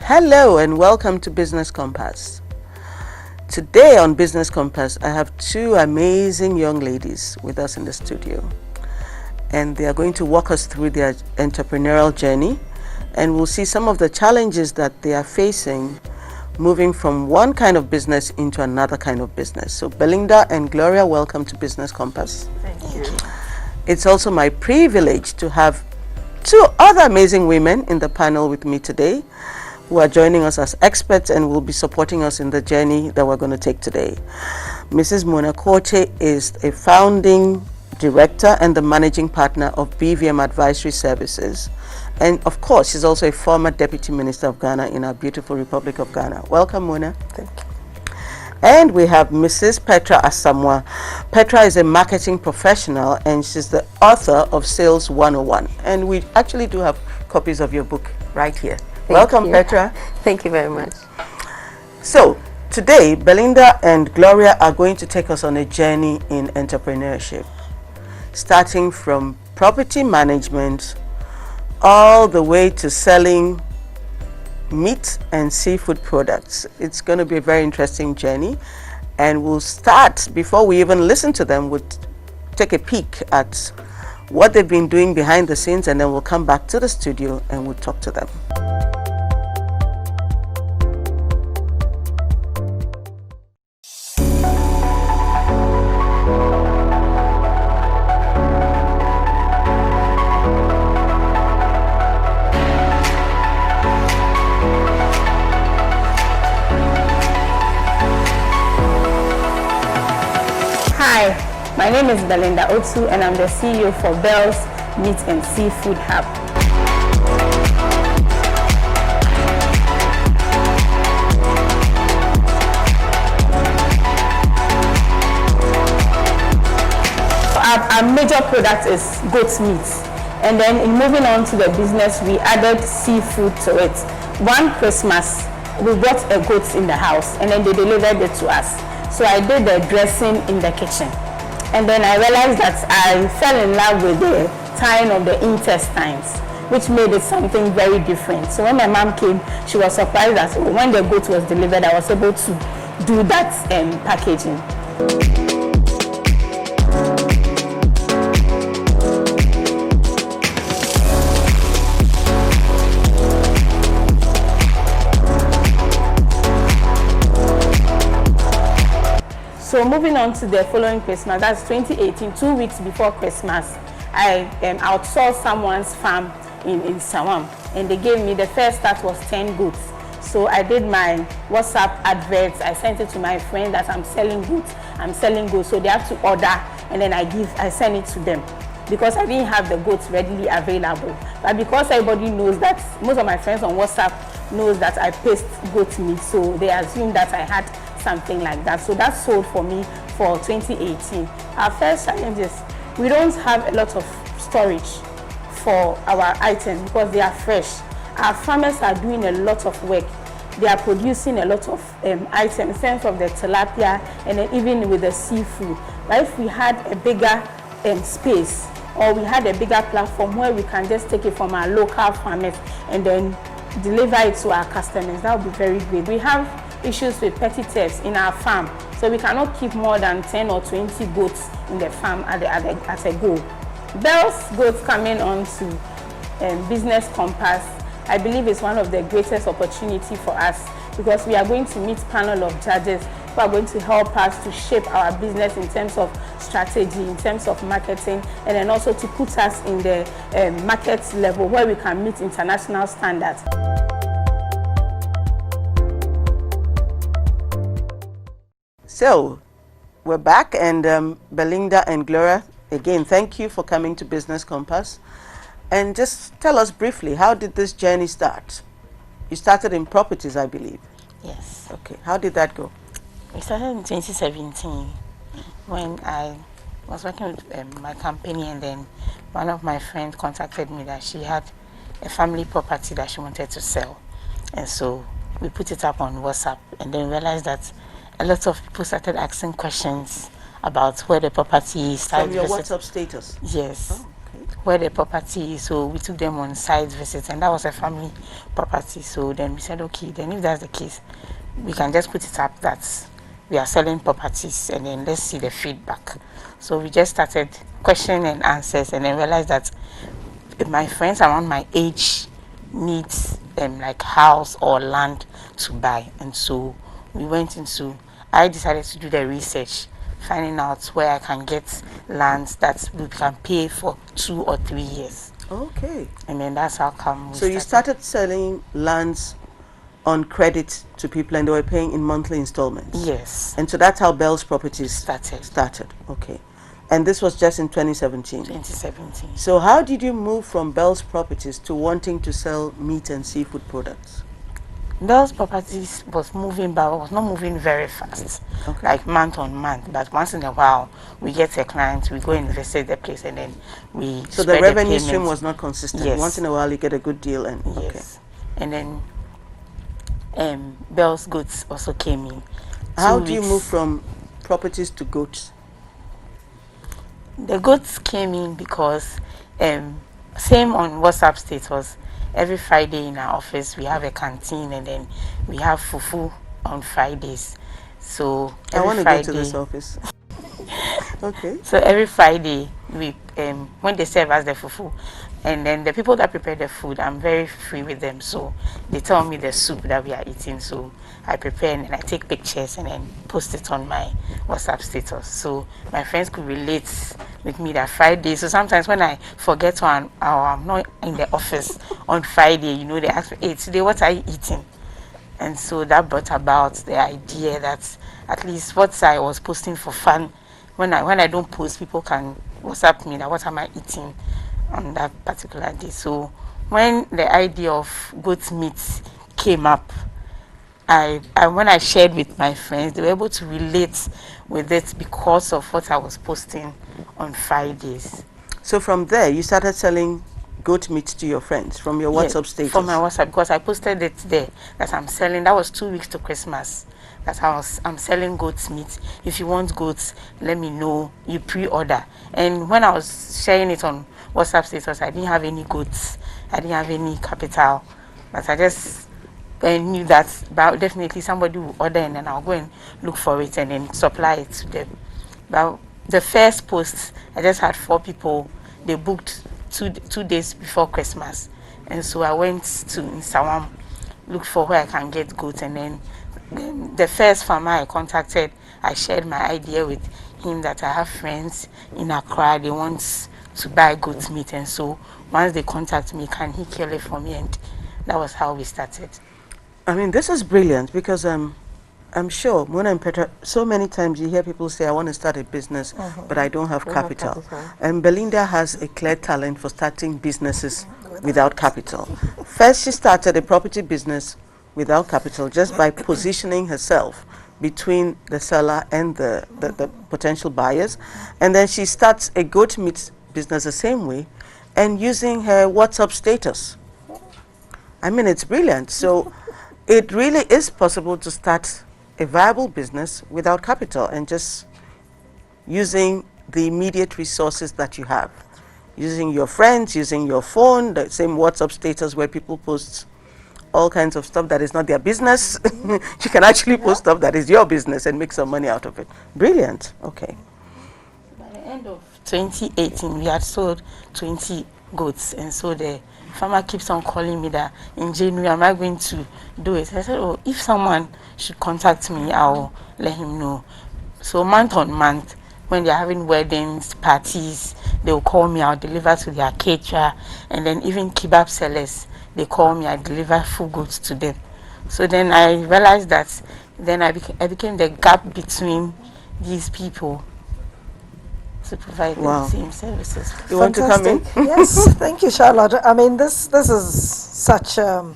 Hello and welcome to Business Compass. Today on Business Compass, I have two amazing young ladies with us in the studio. And they are going to walk us through their entrepreneurial journey, and we'll see some of the challenges that they are facing moving from one kind of business into another kind of business. So Belinda and Gloria, welcome to Business Compass. Thank you. It's also my privilege to have two other amazing women in the panel with me today who are joining us as experts and will be supporting us in the journey that we're going to take today. Mrs. Mona Quartey is a founding director and the managing partner of BVM Advisory Services. And of course, she's also a former Deputy Minister of Ghana in our beautiful Republic of Ghana. Welcome, Mona. Thank you. And we have Mrs. Petra Asamoah. Petra is a marketing professional and she's the author of Sales 101. And we actually do have copies of your book right here. Welcome, Petra. Thank you very much. So, today, Belinda and Gloria are going to take us on a journey in entrepreneurship, starting from property management all the way to selling meat and seafood products. It's going to be a very interesting journey, and we'll start, before we even listen to them, we'll take a peek at what they've been doing behind the scenes, and then we'll come back to the studio and we'll talk to them. My name is Belinda Otu and I'm the CEO for Bels Meat and Seafood Hub. Our major product is goat meat, and then in moving on to the business we added seafood to it. One Christmas we bought a goat in the house and then they delivered it to us. So I did the dressing in the kitchen. And then I realized that I fell in love with the tying of the intestines, which made it something very different. So when my mom came, she was surprised that when the goat was delivered, I was able to do that packaging. So moving on to the following Christmas, that's 2018, 2 weeks before Christmas, I outsourced someone's farm in Sawam, and they gave me, the first start was 10 goats. So I did my WhatsApp adverts, I sent it to my friend that I'm selling goats, so they have to order, and then I send it to them. Because I didn't have the goats readily available. But because everybody knows that, most of my friends on WhatsApp knows that I paste goat meat, so they assume that I had something like that. So that sold for me for 2018. Our first challenge is we don't have a lot of storage for our items because they are fresh. Our farmers are doing a lot of work. They are producing a lot of items in terms of the tilapia and then even with the seafood. But if we had a bigger space, or we had a bigger platform where we can just take it from our local farmers and then deliver it to our customers, that would be very great. We have issues with petty thefts in our farm, so we cannot keep more than 10 or 20 goats in the farm at a go. Bels goats coming on to Business Compass, I believe is one of the greatest opportunity for us, because we are going to meet panel of judges who are going to help us to shape our business in terms of strategy, in terms of marketing, and then also to put us in the market level where we can meet international standards. So, we're back, and Belinda and Gloria, again, thank you for coming to Business Compass. And just tell us briefly, how did this journey start? You started in properties, I believe. Yes. Okay, how did that go? We started in 2017 when I was working with my company, and then one of my friends contacted me that she had a family property that she wanted to sell. And so we put it up on WhatsApp, and then realized that a lot of people started asking questions about where the property is. From your WhatsApp status? Yes. Oh, okay. where the property is, so we took them on site visits, and that was a family property. So then we said, okay, then if that's the case, we can just put it up that we are selling properties, and then let's see the feedback. So we just started question and answers, and then realized that my friends around my age needs like house or land to buy, and so I decided to do the research, finding out where I can get lands that we can pay for 2 or 3 years. Okay. And then that's how come we you started selling lands on credit to people, and they were paying in monthly installments. Yes. And so that's how Bels Properties started. Okay. And this was just in 2017? 2017. So how did you move from Bels Properties to wanting to sell meat and seafood products? Bels Properties was moving, but was not moving very fast, like month on month. But once in a while, we get a client, we go and visit the place, and then we. So the revenue stream was not consistent. Yes. Once in a while, you get a good deal, and yes, and then Bels Goats also came in. How do you move from properties to goats? The goats came in because same on WhatsApp status. Every Friday in our office we have a canteen, and then we have fufu on Fridays. So I want to go to this office. Okay. So every Friday we when they serve us the fufu, and then the people that prepare the food, I'm very free with them, so they tell me the soup that we are eating, so I prepare and I take pictures and then post it on my WhatsApp status, so my friends could relate with me that Friday. So sometimes when I forget or I'm not in the office on Friday, you know, they ask me, hey, today what are you eating? And so that brought about the idea that at least what I was posting for fun, when I don't post, people can WhatsApp me that what am I eating on that particular day. So when the idea of goat meat came up, when I shared with my friends, they were able to relate with it because of what I was posting on Fridays. So from there, you started selling goat meat to your friends from your WhatsApp status? From my WhatsApp, because I posted it there that I'm selling. That was 2 weeks to Christmas. That I'm selling goat meat. If you want goats, let me know. You pre-order. And when I was sharing it on WhatsApp status, I didn't have any goats. I didn't have any capital. But I just knew that definitely somebody will order, and then I'll go and look for it and then supply it to them. But the first post, I just had 4 people. They booked 2 days before Christmas. And so I went to Nsawam, looked for where I can get goats, and then the first farmer I contacted, I shared my idea with him that I have friends in Accra, they want to buy goat meat, and so once they contact me, can he kill it for me? And that was how we started. I mean, this is brilliant, because I'm sure, Mona and Petra, so many times you hear people say, I want to start a business, but I don't have capital. And Belinda has a clear talent for starting businesses without capital. First, she started a property business without capital, just by positioning herself between the seller and the potential buyers. And then she starts a goat meat business the same way, and using her WhatsApp status. I mean, it's brilliant. So it really is possible to start a viable business without capital, and just using the immediate resources that you have. Using your friends, using your phone, the same WhatsApp status where people post all kinds of stuff that is not their business. You can actually post stuff that is your business and make some money out of it. Brilliant. Okay. By the end of 2018, we had sold 20 goats, and so the farmer keeps on calling me that in January, am I going to do it? I said, oh, if someone should contact me, I'll let him know. So month on month, when they're having weddings, parties, they'll call me, I'll deliver to their caterer, and then even kebab sellers, they call me, I deliver full goods to them. So then I realized that then I became the gap between these people to provide the same services. You want to come in? Yes, thank you, Charlotte. I mean, this is such a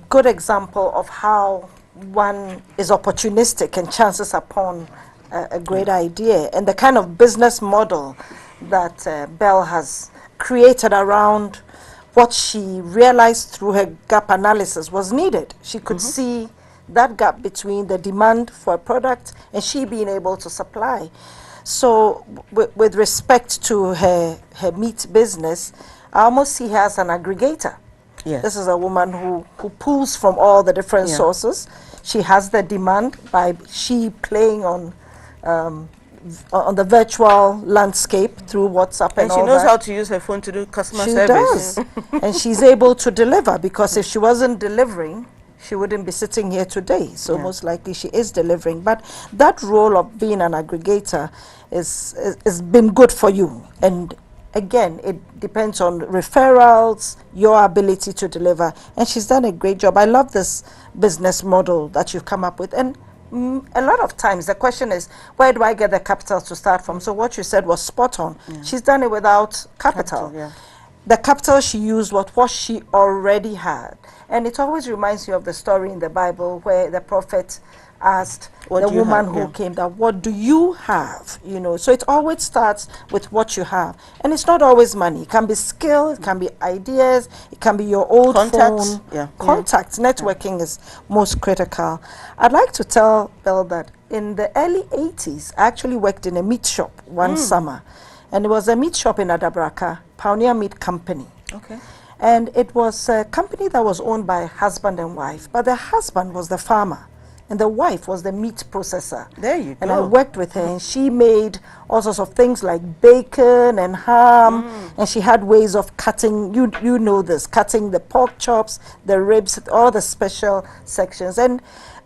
good example of how one is opportunistic and chances upon a great idea, and the kind of business model that Belle has created around what she realized through her gap analysis was needed. She could see that gap between the demand for a product and she being able to supply. So with respect to her meat business, I almost see her as an aggregator. Yes. This is a woman who pulls from all the different sources. She has the demand by she playing on the virtual landscape through WhatsApp and all that. And she knows how to use her phone to do customer service. She does. And she's able to deliver, because if she wasn't delivering, she wouldn't be sitting here today. So most likely she is delivering. But that role of being an aggregator is been good for you. And again, it depends on referrals, your ability to deliver. And she's done a great job. I love this business model that you've come up with. And a lot of times the question is, where do I get the capital to start from? So what you said was spot on. She's done it without capital. The capital she used was what she already had. And it always reminds you of the story in the Bible where the prophet asked the woman who came that, what do you have? You know, so it always starts with what you have. And it's not always money. It can be skill, it can be ideas, it can be your old contacts. phone. Contacts. Networking is most critical. I'd like to tell Bel that in the early 80s, I actually worked in a meat shop one summer. And it was a meat shop in Adabraka, Pioneer Meat Company. Okay. And it was a company that was owned by husband and wife, but the husband was the farmer and the wife was the meat processor. There you go. And I worked with her, and she made all sorts of things like bacon and ham, and she had ways of cutting, you know this, cutting the pork chops, the ribs, all the special sections. And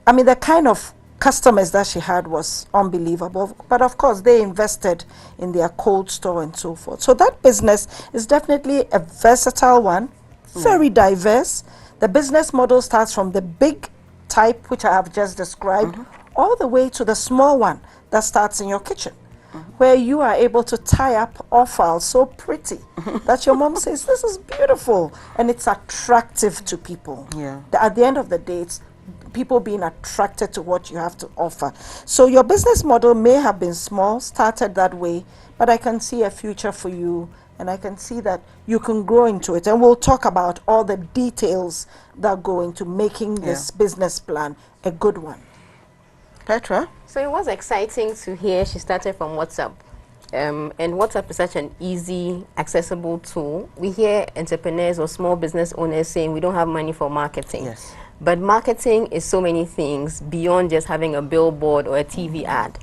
I mean, the kind of customers that she had was unbelievable. But of course, they invested in their cold store and so forth. So that business is definitely a versatile one, very diverse. The business model starts from the big type, which I have just described, all the way to the small one that starts in your kitchen, where you are able to tie up offal so pretty that your mom says, this is beautiful, and it's attractive to people. At the end of the day, it's people being attracted to what you have to offer. So your business model may have been small, started that way, but I can see a future for you, and I can see that you can grow into it. And we'll talk about all the details that go into making this business plan a good one. Petra? So it was exciting to hear she started from WhatsApp. And WhatsApp is such an easy, accessible tool. We hear entrepreneurs or small business owners saying we don't have money for marketing. But marketing is so many things beyond just having a billboard or a TV ad.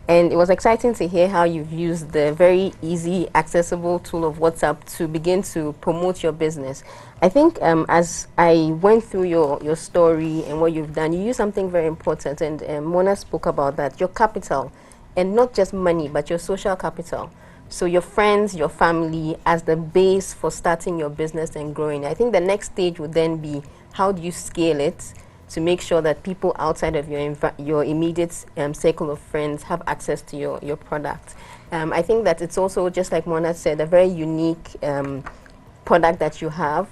And it was exciting to hear how you've used the very easy, accessible tool of WhatsApp to begin to promote your business. I think as I went through your story and what you've done, you used something very important, and Mona spoke about that, your capital, and not just money, but your social capital. So your friends, your family as the base for starting your business and growing. I think the next stage would then be, how do you scale it to make sure that people outside of your immediate circle of friends have access to your product. I think that it's also, just like Mona said, a very unique product that you have.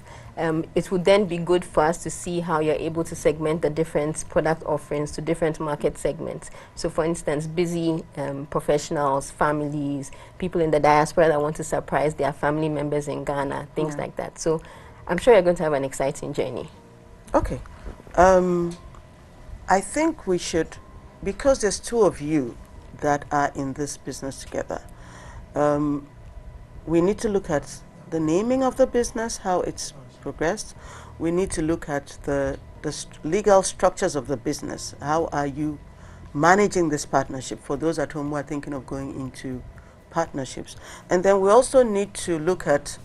It would then be good for us to see how you're able to segment the different product offerings to different market segments. So for instance, busy professionals, families, people in the diaspora that want to surprise their family members in Ghana, things like that. So I'm sure you're going to have an exciting journey. Okay. I think we should, because there's two of you that are in this business together, we need to look at the naming of the business, how it's progressed. We need to look at the legal structures of the business. How are you managing this partnership for those at home who are thinking of going into partnerships? And then we also need to look at,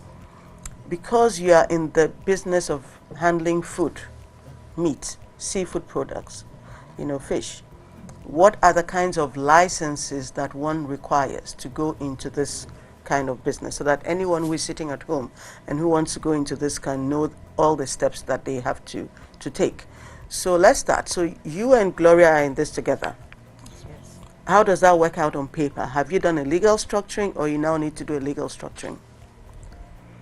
because you are in the business of handling food, meat, seafood products, you know, fish, what are the kinds of licenses that one requires to go into this kind of business, so that anyone who is sitting at home and who wants to go into this can know all the steps that they have to take. So let's start. So you and Gloria are in this together. Yes. How does that work out on paper? Have you done a legal structuring, or you now need to do a legal structuring?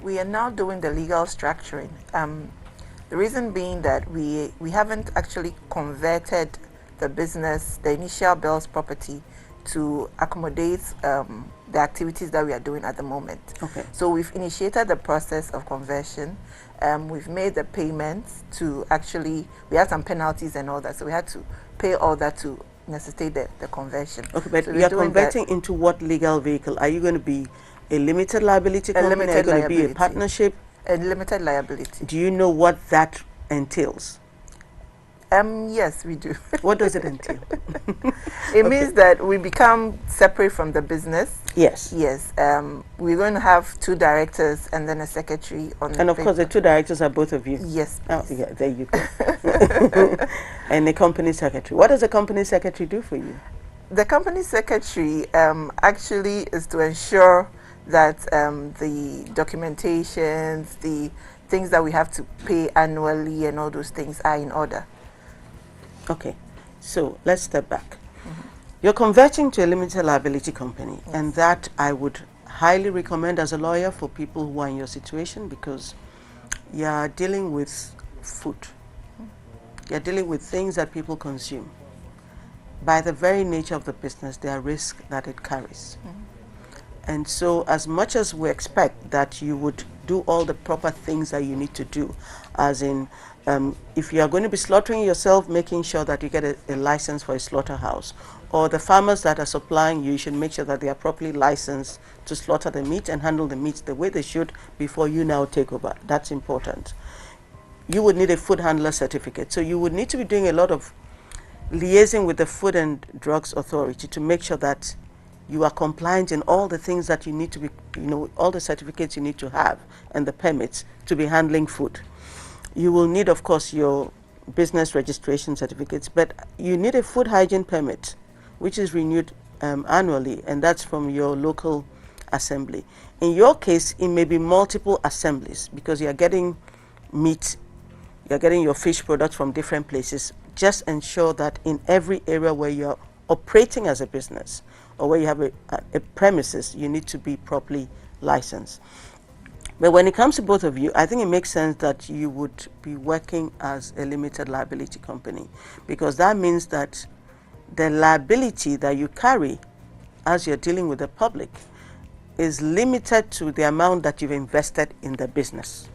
We are now doing the legal structuring. The reason being that we haven't actually converted the business, the initial Bels property, to accommodate the activities that we are doing at the moment. Okay. So we've initiated the process of conversion. We've made the payments to actually, we had some penalties and all that, so we had to pay all that to necessitate the conversion. Okay, but So you're converting into what legal vehicle? Are you going to be a limited liability company? Are you going to be a partnership? A limited liability. Do you know what that entails? Yes, we do. What does it entail? It means that we become separate from the business. Yes. Yes. We're going to have 2 directors and then a secretary on. And of course, the 2 directors are both of you. Yes. Oh, yeah. There you go. And the company secretary. What does the company secretary do for you? The company secretary actually is to ensure that the documentations, the things that we have to pay annually, and all those things are in order. Okay, so let's step back. You're converting to a limited liability company, and that I would highly recommend as a lawyer for people who are in your situation, because you're dealing with food. You're dealing with things that people consume. By the very nature of the business, there are risks that it carries. And so as much as we expect that you would do all the proper things that you need to do, as in if you are going to be slaughtering yourself, making sure that you get a license for a slaughterhouse, or the farmers that are supplying you should make sure that they are properly licensed to slaughter the meat and handle the meat the way they should before you now take over. That's important. You would need a food handler certificate. So you would need to be doing a lot of liaising with the Food and Drugs Authority to make sure that you are compliant in all the things that you need to be, all the certificates you need to have and the permits to be handling food. You will need, of course, your business registration certificates, but you need a food hygiene permit, which is renewed annually, and that's from your local assembly. In your case, it may be multiple assemblies because you're getting meat, you're getting your fish products from different places. Just ensure that in every area where you're operating as a business or where you have a premises, you need to be properly licensed. But when it comes to both of you, I think it makes sense that you would be working as a limited liability company, because that means that the liability that you carry as you're dealing with the public is limited to the amount that you've invested in the business.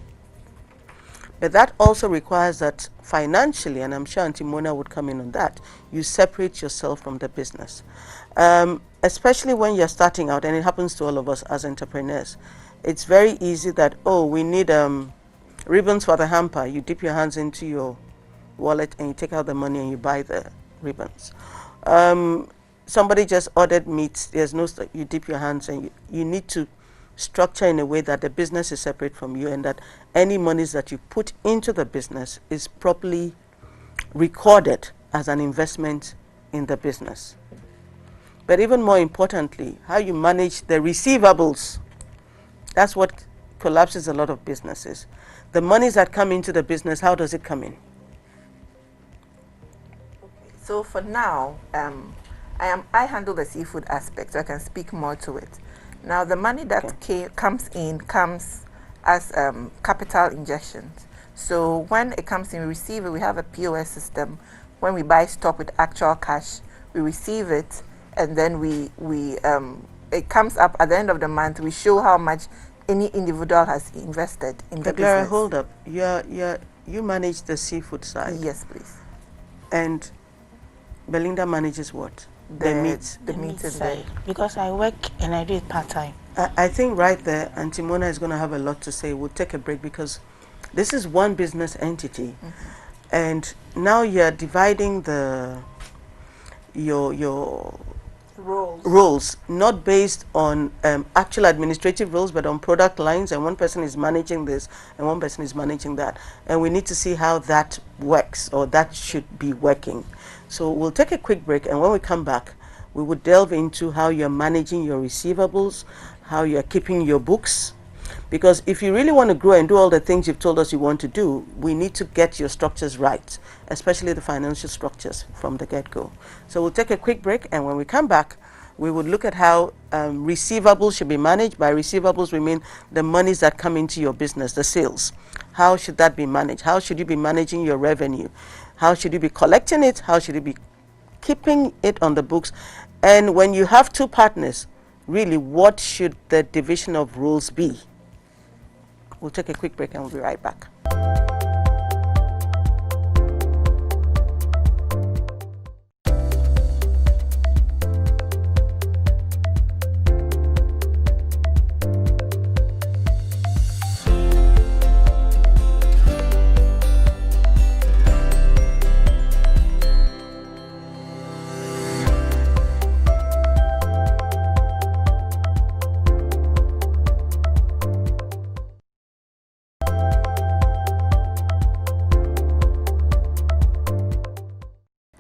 But that also requires that financially, and I'm sure Auntie Mona would come in on that, you separate yourself from the business. Especially when you're starting out, and it happens to all of us as entrepreneurs. It's very easy that, oh, we need ribbons for the hamper. You dip your hands into your wallet and you take out the money and you buy the ribbons. Somebody just ordered meat. There's no, you dip your hands, and you need to structure in a way that the business is separate from you, and that any monies that you put into the business is properly recorded as an investment in the business. But even more importantly, how you manage the receivables. That's what collapses a lot of businesses. The monies that come into the business, how does it come in? So for now, I handle the seafood aspect, so I can speak more to it. Now, the money that comes as capital injections. So when it comes in, we receive it. We have a POS system. When we buy stock with actual cash, we receive it, and then it comes up at the end of the month. We show how much any individual has invested in the Gloria, business. hold up. You manage the seafood side. Yes, please. And Belinda manages what? The meat side. Because I work and I do it part-time. I think right there, Auntie Mona is going to have a lot to say. We'll take a break because this is one business entity. And now you're dividing your roles, not based on actual administrative roles, but on product lines, and one person is managing this and one person is managing that, and we need to see how that works, or that should be working. So we'll take a quick break, and when we come back, we will delve into how you're managing your receivables, how you're keeping your books, because if you really want to grow and do all the things you've told us you want to do, we need to get your structures right, especially the financial structures from the get-go. So we'll take a quick break, and when we come back, we would look at how receivables should be managed. By receivables, we mean the monies that come into your business, the sales. How should that be managed? How should you be managing your revenue? How should you be collecting it? How should you be keeping it on the books? And when you have two partners, really, what should the division of roles be? We'll take a quick break and we'll be right back.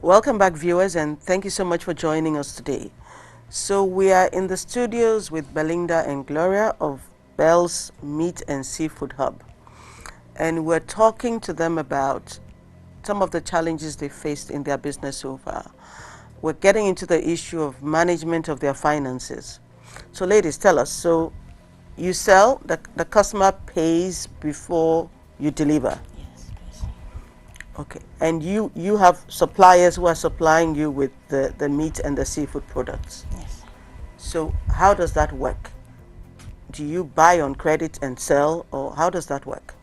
Welcome back, viewers, and thank you so much for joining us today. So we are in the studios with Belinda and Gloria of Bels Meat and Seafood Hub, and we're talking to them about some of the challenges they faced in their business so far. We're getting into the issue of management of their finances. So ladies, tell us, so you sell, the customer pays before you deliver? Yes, please. Okay, and you have suppliers who are supplying you with the meat and the seafood products? Yes. So how does that work? Do you buy on credit and sell, or how does that work?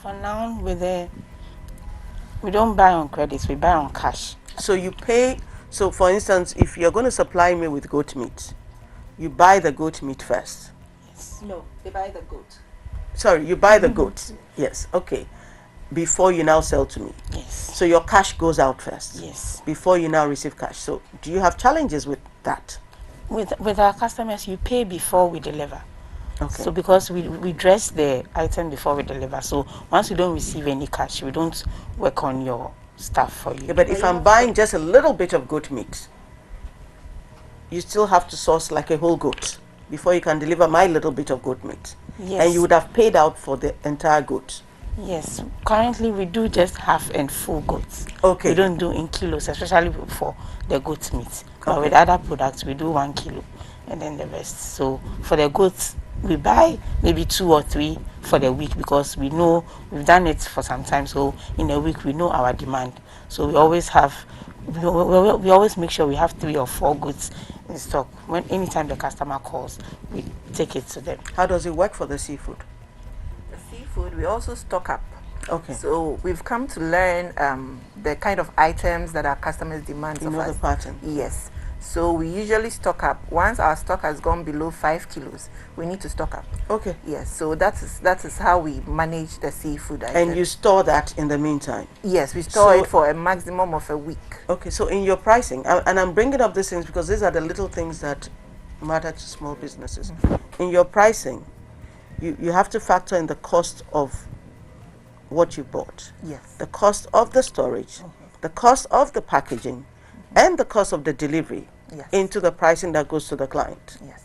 For now, we don't buy on credits, we buy on cash. So you pay, so for instance, if you're going to supply me with goat meat, you buy the goat meat first? No, they buy the goat. Sorry, you buy the goat. Yes, okay. Before you now sell to me. Yes. So your cash goes out first. Yes. Before you now receive cash. So do you have challenges with that? With our customers, you pay before we deliver. Okay. So because we dress the item before we deliver. So once we don't receive any cash, we don't work on your stuff for you. Yeah, but if I'm buying just a little bit of goat meat, you still have to source like a whole goat before you can deliver my little bit of goat meat. Yes. And you would have paid out for the entire goat. Yes. Currently, we do just half and full goats. Okay. We don't do in kilos, especially for the goat meat. But Okay. with other products, we do 1 kilo and then the rest. So for the goats, we buy maybe 2 or 3 for the week because we know we've done it for some time. So in a week, we know our demand. So we always have, we always make sure we have 3 or 4 goats in stock. When anytime the customer calls, we take it to them. How does it work for the seafood? The seafood, we also stock up. Okay. So we've come to learn the kind of items that our customers demand You of know us. the pattern. Yes. So we usually stock up. Once our stock has gone below 5 kilos, we need to stock up. Okay. Yes. So that is how we manage the seafood items. And you store that in the meantime? Yes, we store So- it for a maximum of a week. Okay, so in your pricing, and I'm bringing up these things because these are the little things that matter to small businesses. In your pricing, you have to factor in the cost of what you bought, Yes. the cost of the storage, the cost of the packaging, and the cost of the delivery Yes. into the pricing that goes to the client. Yes.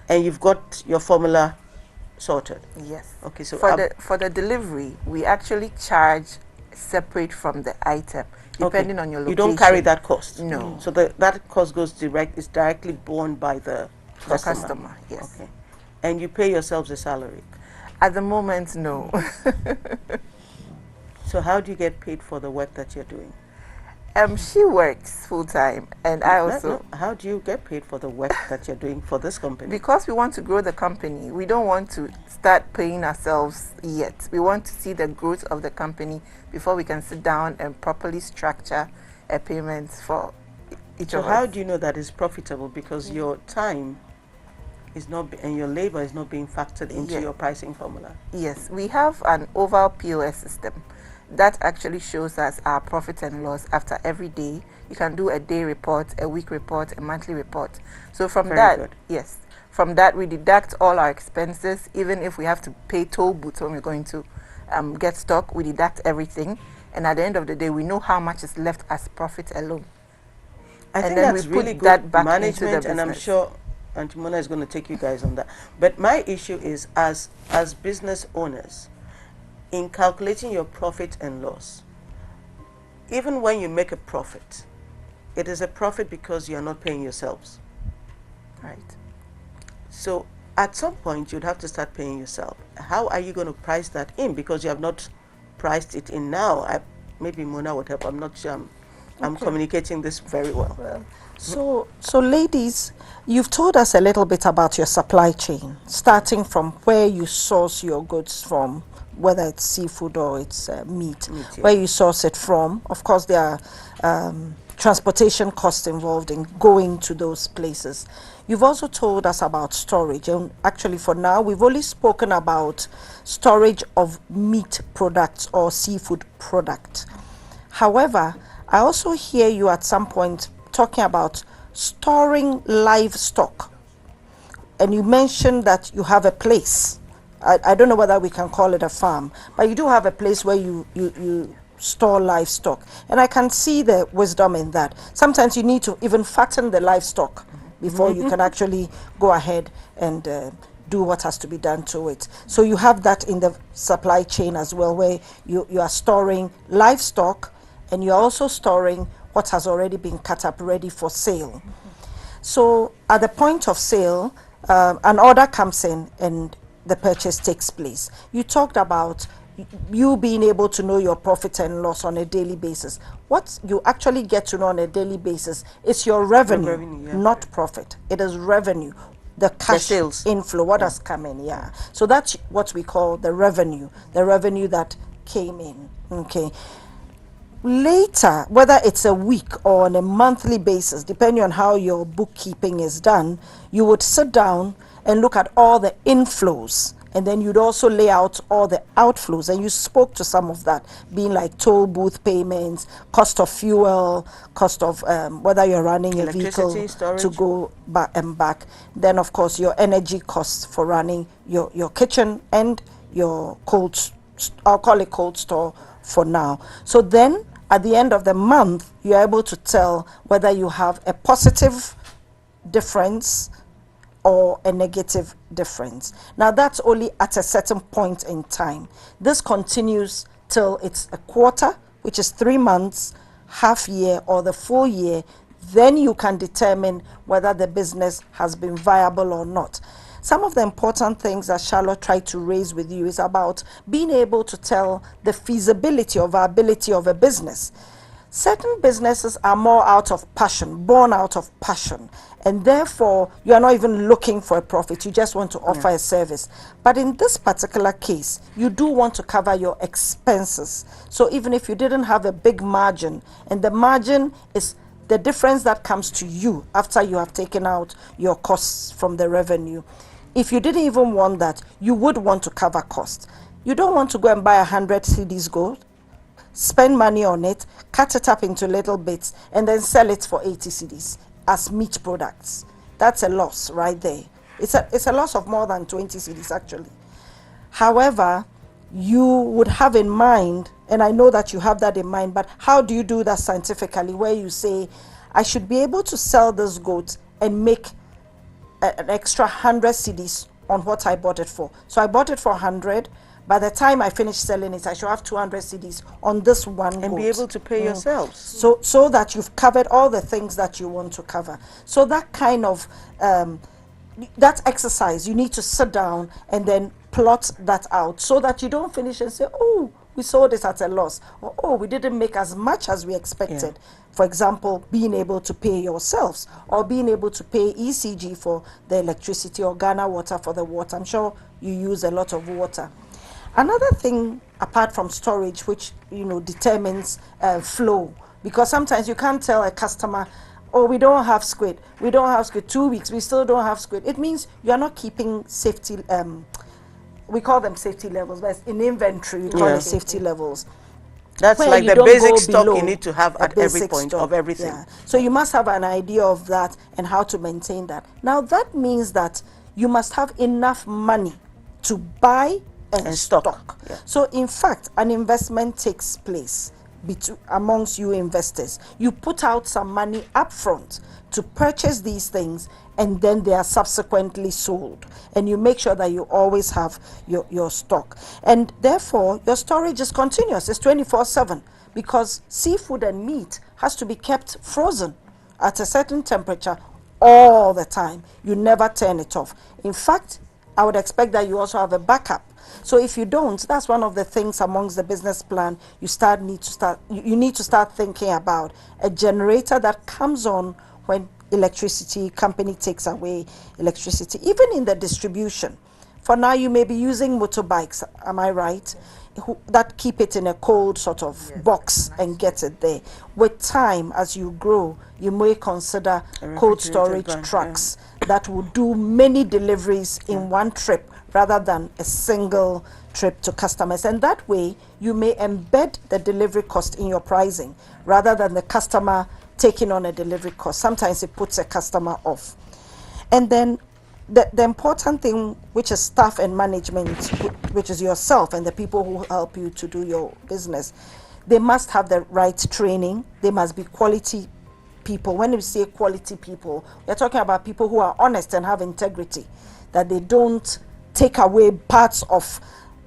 And you've got your formula sorted. Yes. Okay, so For the delivery, we actually charge separate from the item, depending on your location. You don't carry that cost? No. So that cost goes is directly borne by the customer? The customer, yes. Okay. And you pay yourselves a salary? At the moment, no. So how do you get paid for the work that you're doing? She works full time, and I also. No, how do you get paid for the work that you're doing for this company? Because we want to grow the company, we don't want to start paying ourselves yet. We want to see the growth of the company before we can sit down and properly structure a payment for each So of how us. do you know that it's profitable? Because your time is not and your labor is not being factored into Yeah. your pricing formula. Yes, we have an oval POS system that actually shows us our profit and loss after every day. You can do a day report, a week report, a monthly report. So from Very that, good. yes, from that we deduct all our expenses. Even if we have to pay toll booths when we're going to get stock, we deduct everything. And at the end of the day, we know how much is left as profit alone. I And think then that's we put really good that back into the management, and I'm business. sure Auntie Mona is going to take you guys on that. But my issue is, as business owners, in calculating your profit and loss, even when you make a profit, it is a profit because you are not paying yourselves. Right. So at some point, you'd have to start paying yourself. How are you going to price that in? Because you have not priced it in now. Maybe Mona would help. I'm not sure. I'm communicating this very well. So ladies, you've told us a little bit about your supply chain, starting from where you source your goods from, whether it's seafood or it's meat, yeah. where you source it from. Of course, there are transportation costs involved in going to those places. You've also told us about storage, and actually for now, we've only spoken about storage of meat products or seafood product. However, I also hear you at some point talking about storing livestock, and you mentioned that you have a place. I don't know whether we can call it a farm, but you do have a place where you store livestock. And I can see the wisdom in that. Sometimes you need to even fatten the livestock before you can actually go ahead and do what has to be done to it. So you have that in the supply chain as well, where you are storing livestock and you're also storing what has already been cut up ready for sale. So at the point of sale, an order comes in and the purchase takes place. You talked about you being able to know your profit and loss on a daily basis. What you actually get to know on a daily basis is your revenue, not profit. It is revenue, the cash sales inflow, what has come in. So that's what we call the revenue that came in. Okay. Later, whether it's a week or on a monthly basis, depending on how your bookkeeping is done, you would sit down and look at all the inflows, and then you'd also lay out all the outflows. And you spoke to some of that, being like toll booth payments, cost of fuel, cost of whether you're running a vehicle storage, to go back and back. Then, of course, your energy costs for running your kitchen and your I'll call it cold store for now. So then, at the end of the month, you're able to tell whether you have a positive difference or a negative difference. Now that's only at a certain point in time. This continues till it's a quarter, which is 3 months, half year, or the full year. Then you can determine whether the business has been viable or not. Some of the important things that Charlotte tried to raise with you is about being able to tell the feasibility or viability of a business. Certain businesses are more out of passion, born out of passion, and therefore you are not even looking for a profit. You just want to offer a service. But in this particular case, you do want to cover your expenses. So even if you didn't have a big margin, and the margin is the difference that comes to you after you have taken out your costs from the revenue. If you didn't even want that, you would want to cover costs. You don't want to go and buy 100 CDs gold, spend money on it, cut it up into little bits, and then sell it for 80 CDs as meat products. That's a loss right there. It's a loss of more than 20 CDs actually. However, you would have in mind, and I know that you have that in mind, but how do you do that scientifically, where you say, I should be able to sell this goat and make an extra 100 CDs on what I bought it for. So I bought it for 100. By the time I finish selling it, I should have 200 CDs on this one and goat. be able to pay yourselves. So that you've covered all the things that you want to cover. So that kind of that exercise, you need to sit down and then plot that out so that you don't finish and say, oh, we sold it at a loss, or oh, we didn't make as much as we expected. For example, being able to pay yourselves, or being able to pay ECG for the electricity, or Ghana Water for the water. I'm sure you use a lot of water. Another thing, apart from storage, which determines flow, because sometimes you can't tell a customer, oh, we don't have squid. 2 weeks, we still don't have squid. It means you are not keeping safety. We call them safety levels, but in inventory we call it safety levels. That's like the basic stock you need to have at every point of everything. So you must have an idea of that and how to maintain that. Now that means that you must have enough money to buy and stock. So in fact, an investment takes place amongst you investors. You put out some money upfront to purchase these things, and then they are subsequently sold, and you make sure that you always have your stock, and therefore your storage is continuous. It's 24/7, because seafood and meat has to be kept frozen at a certain temperature all the time. You never turn it off. In fact, I would expect that you also have a backup. So if you don't, that's one of the things amongst the business plan you need to start thinking about, a generator that comes on when electricity company takes away electricity, even in the distribution. For now, you may be using motorbikes, am I right? That keep it in a cold sort of box and get it there. With time, as you grow, you may consider cold storage trucks that will do many deliveries in one trip rather than a single trip to customers. And that way, you may embed the delivery cost in your pricing rather than the customer taking on a delivery cost. Sometimes it puts a customer off. And then the important thing, which is staff and management, which is yourself and the people who help you to do your business, they must have the right training. They must be quality people. When we say quality people, we're talking about people who are honest and have integrity, that they don't take away parts of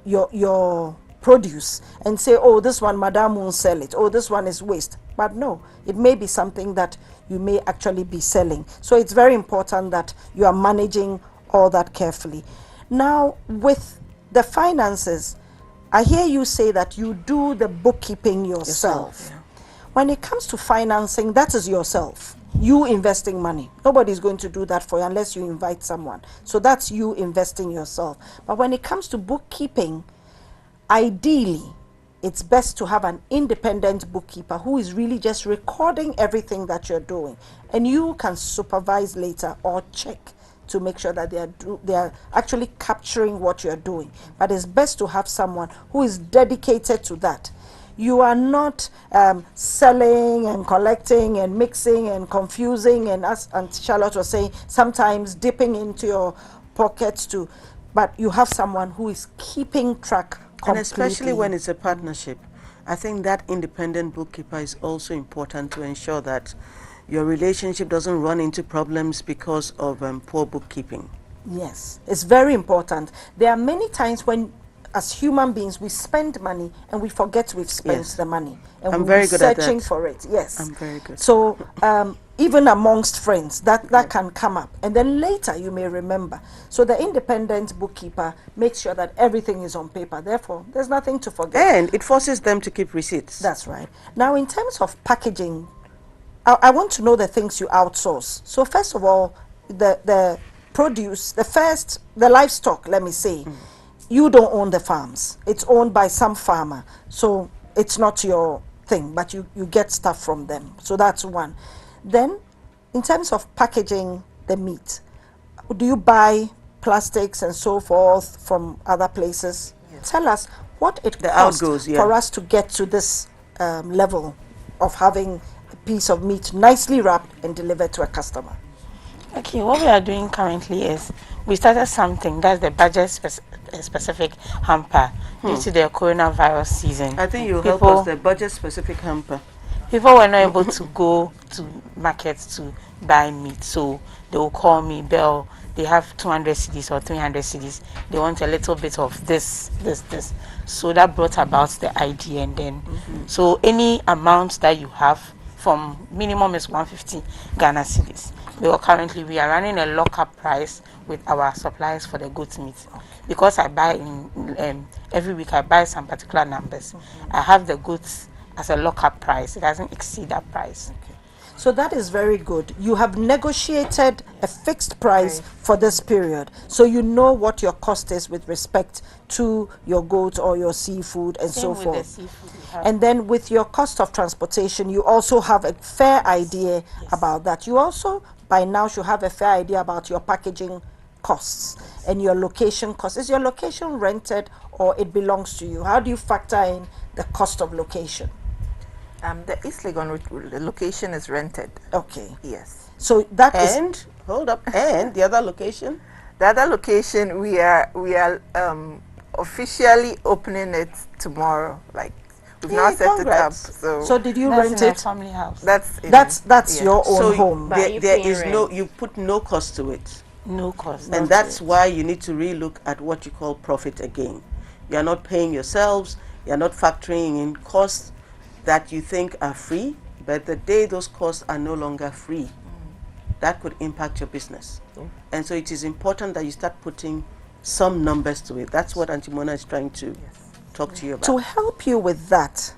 your produce and say, oh, this one madam won't sell it, oh, this one is waste. But no, it may be something that you may actually be selling. So it's very important that you are managing all that carefully. Now, with the finances, I hear you say that you do the bookkeeping yourself. Yeah. When it comes to financing, that is yourself. You investing money. Nobody's going to do that for you unless you invite someone. So that's you investing yourself. But when it comes to bookkeeping, ideally, it's best to have an independent bookkeeper who is really just recording everything that you're doing. And you can supervise later or check to make sure that they are actually capturing what you're doing. But it's best to have someone who is dedicated to that. You are not selling and collecting and mixing and confusing, and as Aunt Charlotte was saying, sometimes dipping into your pockets too. But you have someone who is keeping track completely. And especially when it's a partnership, I think that independent bookkeeper is also important to ensure that your relationship doesn't run into problems because of poor bookkeeping. Yes, it's very important. There are many times when, as human beings, we spend money and we forget we've spent the money. And I'm we're very good at searching that. for it. Yes. I'm very good. So even amongst friends, that can come up. And then later you may remember. So the independent bookkeeper makes sure that everything is on paper. Therefore, there's nothing to forget. And it forces them to keep receipts. That's right. Now, in terms of packaging, I want to know the things you outsource. So first of all, the produce, the livestock, let me say, you don't own the farms. It's owned by some farmer. So it's not your thing, but you get stuff from them. So that's one. Then, in terms of packaging the meat, do you buy plastics and so forth from other places? Yes. Tell us what it costs for us to get to this level of having a piece of meat nicely wrapped and delivered to a customer. Okay, what we are doing currently is we started something that's the budget specific hamper due to the coronavirus season. I think you help us, the budget specific hamper. People were not able to go to markets to buy meat, so they will call me, Bel, they have 200 cedis or 300 cedis. They want a little bit of this. So that brought about the idea, and then so any amount that you have, from minimum is 150 Ghana cedis. We are running a lock-up price with our suppliers for the goat meat. Because I buy in every week, I buy some particular numbers. I have the goods as a lock-up price. It doesn't exceed that price. Okay. So that is very good. You have negotiated a fixed price for this period. So you know what your cost is with respect to your goat or your seafood and so forth. And then with your cost of transportation, you also have a fair idea about that. You also, by now, should have a fair idea about your packaging costs and your location costs. Is your location rented or it belongs to you? How do you factor in the cost of location? The East Legon location is rented. Okay. Yes. So that and hold up, and the other location? The other location, we are officially opening it tomorrow. Like we've now set it up. So did you rent in it? a family house. That's your own home. There is you put no cost to it. No cost. And that's why you need to relook at what you call profit again. You are not paying yourselves. You are not factoring in costs that you think are free, but the day those costs are no longer free, that could impact your business. And so it is important that you start putting some numbers to it. That's what Auntie Mona is trying to talk to you about. To help you with that,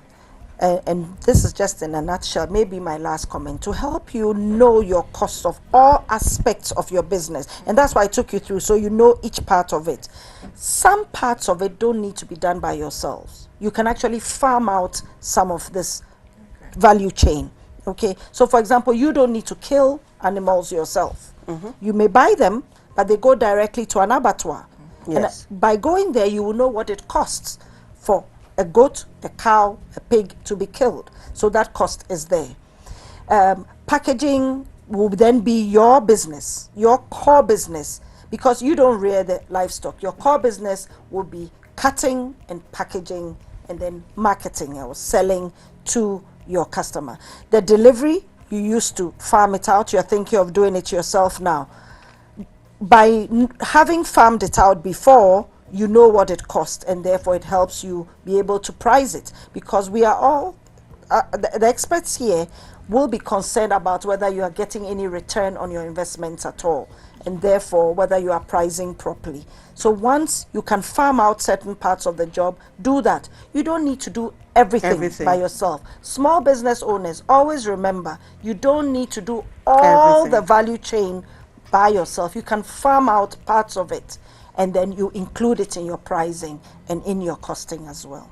and this is just in a nutshell, maybe my last comment, to help you know your costs of all aspects of your business. And that's why I took you through, so you know each part of it. Some parts of it don't need to be done by yourselves. You can actually farm out some of this value chain. Okay, so for example, you don't need to kill animals yourself. You may buy them, but they go directly to an abattoir. Yes. And by going there, you will know what it costs for a goat, a cow, a pig to be killed. So that cost is there. Packaging will then be your business, your core business, because you don't rear the livestock. Your core business will be cutting and packaging and then marketing or selling to your customer. The delivery, you used to farm it out, you're thinking of doing it yourself now. By having farmed it out before, you know what it costs, and therefore it helps you be able to price it, because we are all the experts here will be concerned about whether you are getting any return on your investments at all, and therefore whether you are pricing properly. So once you can farm out certain parts of the job, do that. You don't need to do everything by yourself. Small business owners, always remember, you don't need to do all the value chain by yourself. You can farm out parts of it, and then you include it in your pricing and in your costing as well.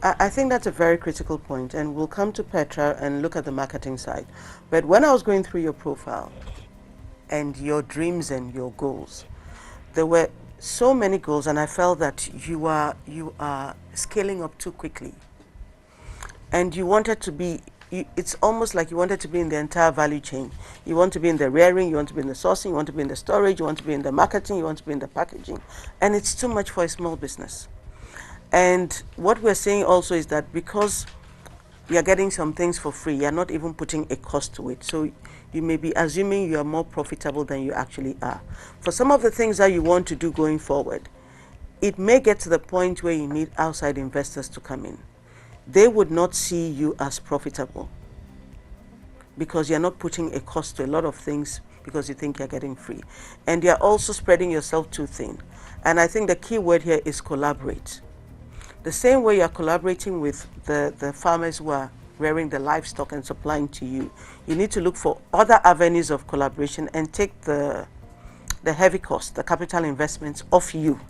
I think that's a very critical point, and we'll come to Petra and look at the marketing side. But when I was going through your profile and your dreams and your goals, there were so many goals, and I felt that you are scaling up too quickly. And you wanted to be, it's almost like you wanted to be in the entire value chain. You want to be in the rearing, you want to be in the sourcing, you want to be in the storage, you want to be in the marketing, you want to be in the packaging. And it's too much for a small business. And what we're saying also is that because you're getting some things for free, you're not even putting a cost to it. So you may be assuming you are more profitable than you actually are. For some of the things that you want to do going forward, it may get to the point where you need outside investors to come in. They would not see you as profitable because you're not putting a cost to a lot of things because you think you're getting free. And you're also spreading yourself too thin. And I think the key word here is collaborate. The same way you're collaborating with the farmers who are rearing the livestock and supplying to you, you need to look for other avenues of collaboration and take the heavy cost, the capital investments off you,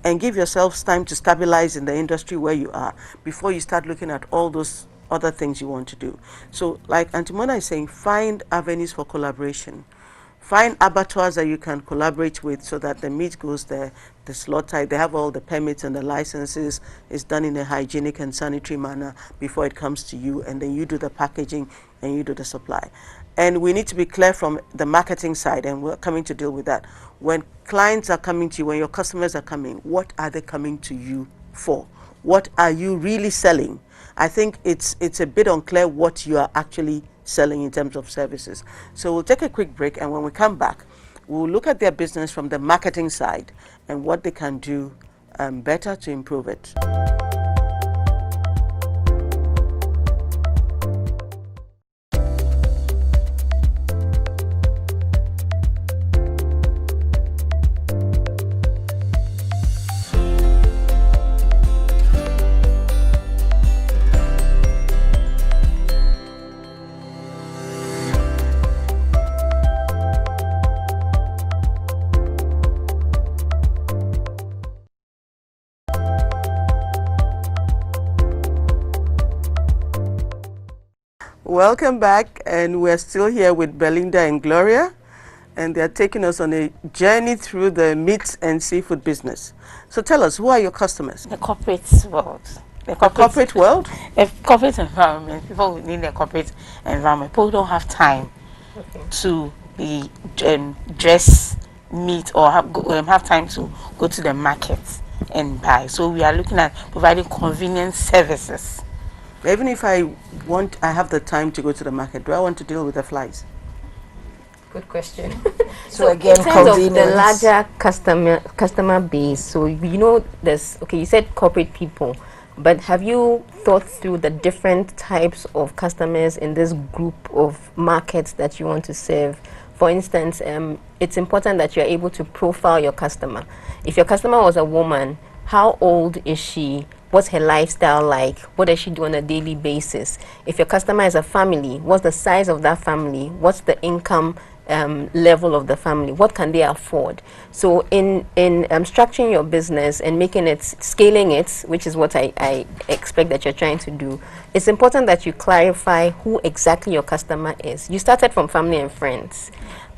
and give yourselves time to stabilize in the industry where you are before you start looking at all those other things you want to do. So like Auntie Mona is saying, find avenues for collaboration. Find abattoirs that you can collaborate with so that the meat goes there, the slaughter, they have all the permits and the licenses, it's done in a hygienic and sanitary manner before it comes to you, and then you do the packaging and you do the supply. And we need to be clear from the marketing side, and we're coming to deal with that. When clients are coming to you, when your customers are coming, what are they coming to you for? What are you really selling? I think it's a bit unclear what you are actually selling in terms of services. So we'll take a quick break, and when we come back, we'll look at their business from the marketing side and what they can do better to improve it. Welcome back, and we're still here with Belinda and Gloria, and they're taking us on a journey through the meat and seafood business. So tell us, who are your customers? The corporate world. The corporate world? The corporate environment. People who need the corporate environment. People don't have time to be dress meat or have time to go to the market and buy. So we are looking at providing convenient services. Even if I have the time to go to the market, do I want to deal with the flies? Good question. So again, in terms of the larger customer base, so you know there's, okay, you said corporate people, but have you thought through the different types of customers in this group of markets that you want to serve? For instance, it's important that you're able to profile your customer. If your customer was a woman, how old is she? What's her lifestyle like? What does she do on a daily basis? If your customer is a family, what's the size of that family? What's the income level of the family? What can they afford? So in structuring your business and making it, scaling it, which is what I expect that you're trying to do, it's important that you clarify who exactly your customer is. You started from family and friends,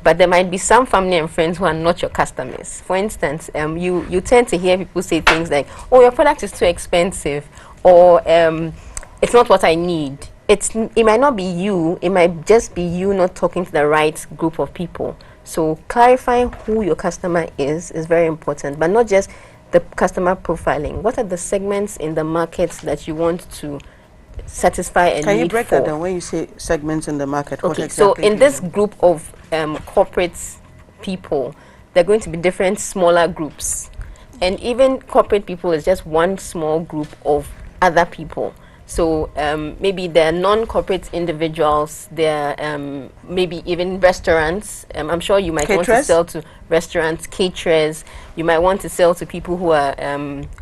but there might be some family and friends who are not your customers. For instance, you tend to hear people say things like, oh, your product is too expensive, or it's not what I need. It might not be you, it might just be you not talking to the right group of people. So clarifying who your customer is very important, but not just the customer profiling. What are the segments in the markets that you want to satisfy a need for? Can you break that down when you say segments in the market? Okay, so in this group of corporate people, there are going to be different smaller groups. And even corporate people is just one small group of other people. So maybe they're non-corporate individuals, they're maybe even restaurants. I'm sure you might want to sell to restaurants, caterers. You might want to sell to people who are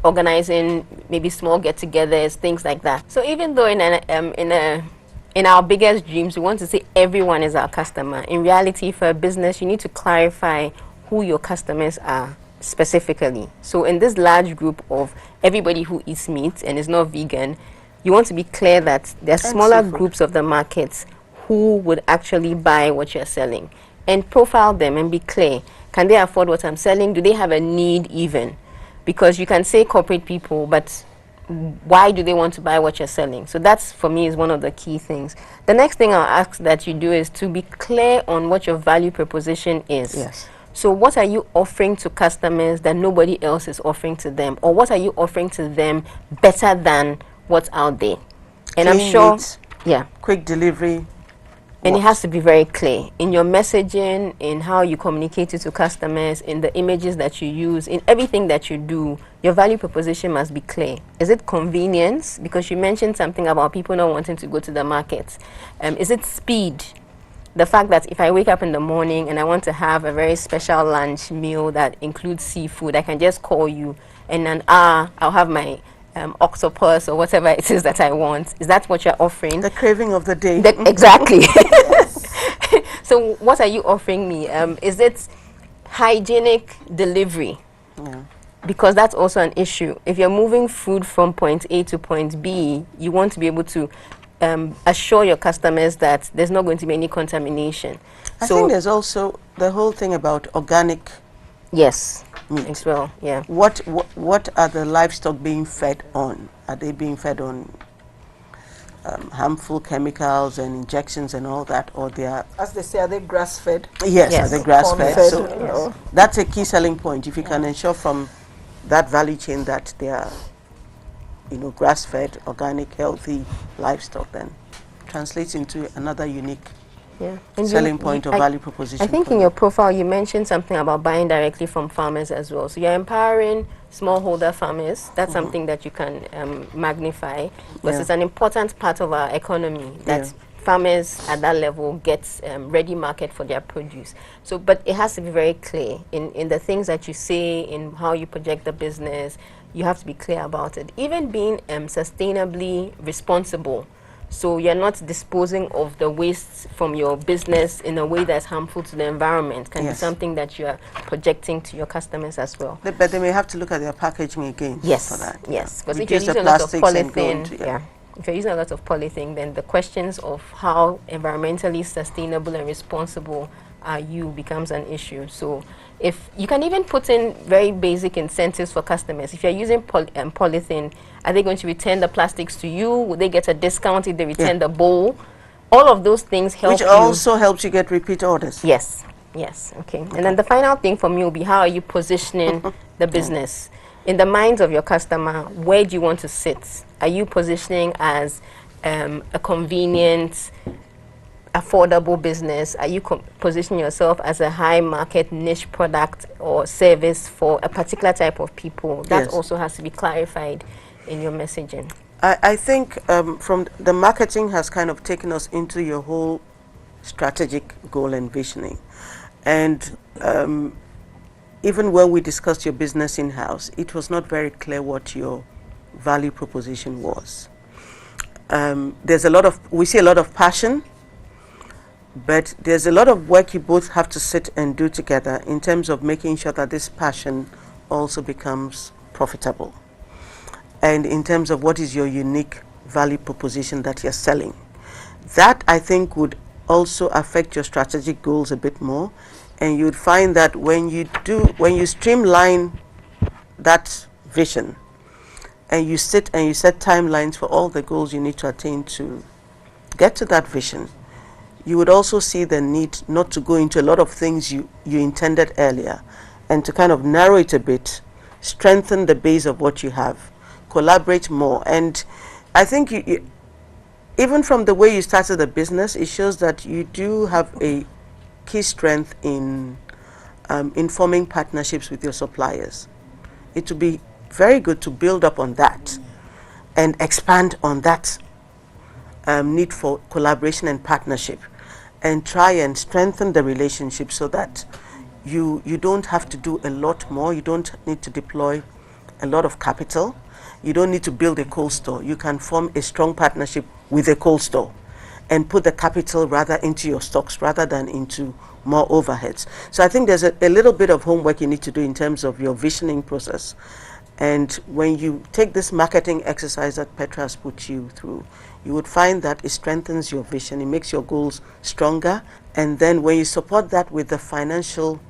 organizing maybe small get-togethers, things like that. So even though in our biggest dreams, we want to say everyone is our customer. In reality, for a business, you need to clarify who your customers are specifically. So in this large group of everybody who eats meat and is not vegan, you want to be clear that there are smaller groups of the markets who would actually buy what you're selling, and profile them and be clear. Can they afford what I'm selling? Do they have a need even? Because you can say corporate people, but why do they want to buy what you're selling? So that's, for me, is one of the key things. The next thing I'll ask that you do is to be clear on what your value proposition is. Yes. So what are you offering to customers that nobody else is offering to them? Or what are you offering to them better than what's out there? And I'm sure, quick delivery. And it has to be very clear in your messaging, in how you communicate it to customers, in the images that you use, in everything that you do. Your value proposition must be clear. Is it convenience? Because you mentioned something about people not wanting to go to the market. Is it speed? The fact that if I wake up in the morning and I want to have a very special lunch meal that includes seafood, I can just call you, and in an hour I'll have my octopus or whatever it is that I want. Is that what you're offering? The craving of the day. Exactly. So what are you offering me? Is it hygienic delivery? Yeah. Because that's also an issue. If you're moving food from point A to point B, you want to be able to assure your customers that there's not going to be any contamination. I think there's also the whole thing about organic. Yes. Meat. As well, yeah. What are the livestock being fed on? Are they being fed on harmful chemicals and injections and all that, or they are, as they say, are they grass-fed? Yes, are they grass-fed? So Yes. that's a key selling point. If you can ensure from that value chain that they are, grass-fed, organic, healthy livestock, then translates into another unique selling point or value proposition. I think in your profile you mentioned something about buying directly from farmers as well. So you're empowering smallholder farmers. That's something that you can magnify, because it's an important part of our economy that farmers at that level get ready market for their produce. So, but it has to be very clear in the things that you say, in how you project the business. You have to be clear about it. Even being sustainably responsible. So you're not disposing of the waste from your business in a way that's harmful to the environment. Can be something that you are projecting to your customers as well. But they may have to look at their packaging again. Yes, for that. yes. Because if Reduce you're the using a lot of plastics and go polythene, into, if you're using a lot of polythene, then the questions of how environmentally sustainable and responsible are you becomes an issue. So if you can even put in very basic incentives for customers. If you're using polythene, are they going to return the plastics to you? Would they get a discount if they return the bowl? All of those things help. Which also helps you get repeat orders. Yes, yes, okay. And then the final thing for me will be, how are you positioning the business? In the minds of your customer, where do you want to sit? Are you positioning as a convenient, affordable business? Are you positioning yourself as a high market niche product or service for a particular type of people? That also has to be clarified in your messaging. I think from the marketing has kind of taken us into your whole strategic goal and visioning. And even when we discussed your business in-house, it was not very clear what your value proposition was. We see a lot of passion, but there's a lot of work you both have to sit and do together in terms of making sure that this passion also becomes profitable. And in terms of what is your unique value proposition that you're selling. That, I think, would also affect your strategic goals a bit more. And you'd find that when you streamline that vision and you sit and you set timelines for all the goals you need to attain to get to that vision, you would also see the need not to go into a lot of things you intended earlier, and to kind of narrow it a bit strengthen the base of what you have, collaborate more. And I think you even from the way you started the business, it shows that you do have a key strength in forming partnerships with your suppliers. It would be very good to build up on that and expand on that need for collaboration and partnership, and try and strengthen the relationship so that you don't have to do a lot more. You don't need to deploy a lot of capital. You don't need to build a cold store. You can form a strong partnership with a cold store and put the capital rather into your stocks rather than into more overheads. So I think there's a little bit of homework you need to do in terms of your visioning process. And when you take this marketing exercise that Petra has put you through, you would find that it strengthens your vision, it makes your goals stronger, and then when you support that with the financial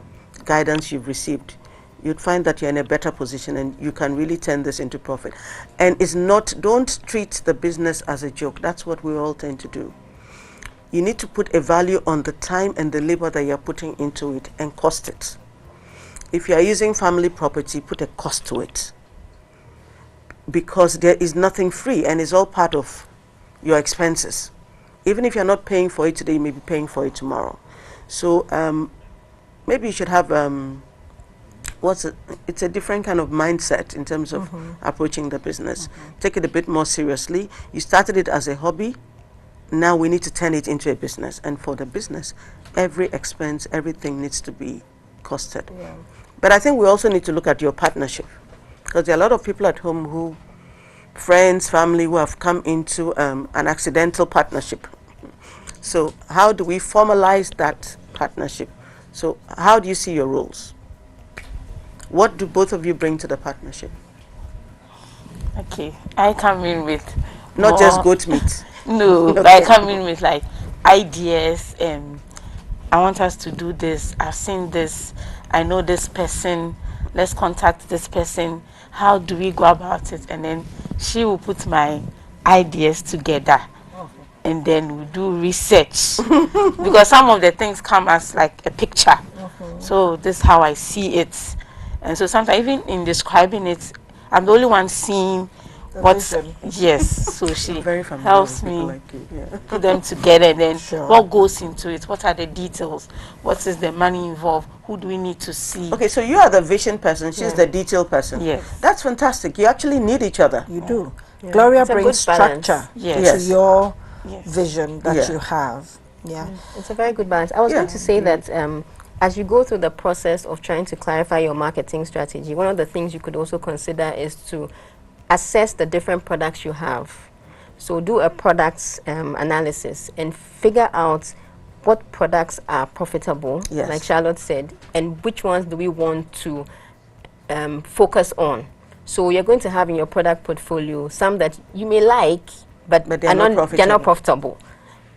guidance you've received, you'd find that you're in a better position and you can really turn this into profit. And it's not, don't treat the business as a joke. That's what we all tend to do. You need to put a value on the time and the labor that you're putting into it and cost it. If you're using family property, put a cost to it, because there is nothing free and it's all part of your expenses. Even if you're not paying for it today, you may be paying for it tomorrow. So maybe you should have it's a different kind of mindset in terms of approaching the business. Take it a bit more seriously. You started it as a hobby. Now we need to turn it into a business. And for the business, every expense, everything needs to be costed. Yeah. But I think we also need to look at your partnership, because there are a lot of people at home who, friends, family, who have come into an accidental partnership. So how do we formalize that partnership? So how do you see your roles? What do both of you bring to the partnership? Okay, I come in with not just goat meat. No, Okay. but I come in with like ideas. I want us to do this. I've seen this. I know this person. Let's contact this person. How do we go about it? And then she will put my ideas together. And then we do research. Because some of the things come as like a picture. So this is how I see it. And so sometimes even in describing it, I'm the only one seeing what's yes. So she helps me like put them together, and then what goes into it, what are the details, what is the money involved, who do we need to see. Okay, so you are the vision person, she's the detail person. Yes. That's fantastic. You actually need each other. You do. Gloria It's a brings good balance. structure Yes. to your vision that you have. Yeah. It's a very good balance. I was going to say that as you go through the process of trying to clarify your marketing strategy, one of the things you could also consider is to assess the different products you have. So do a products analysis and figure out what products are profitable, like Charlotte said, and which ones do we want to focus on. So you're going to have in your product portfolio some that you may like, but they're not profitable.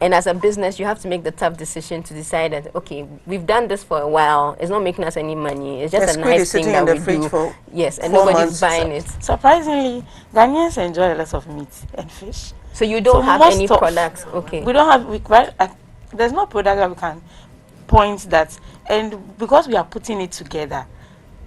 And as a business, you have to make the tough decision to decide that, okay, we've done this for a while. It's not making us any money. It's just a nice thing that we do. Yes, and nobody's buying it. Surprisingly, Ghanaians enjoy a lot of meat and fish. So you don't have any products? Okay. We don't have, there's no product that we can point that. And because we are putting it together,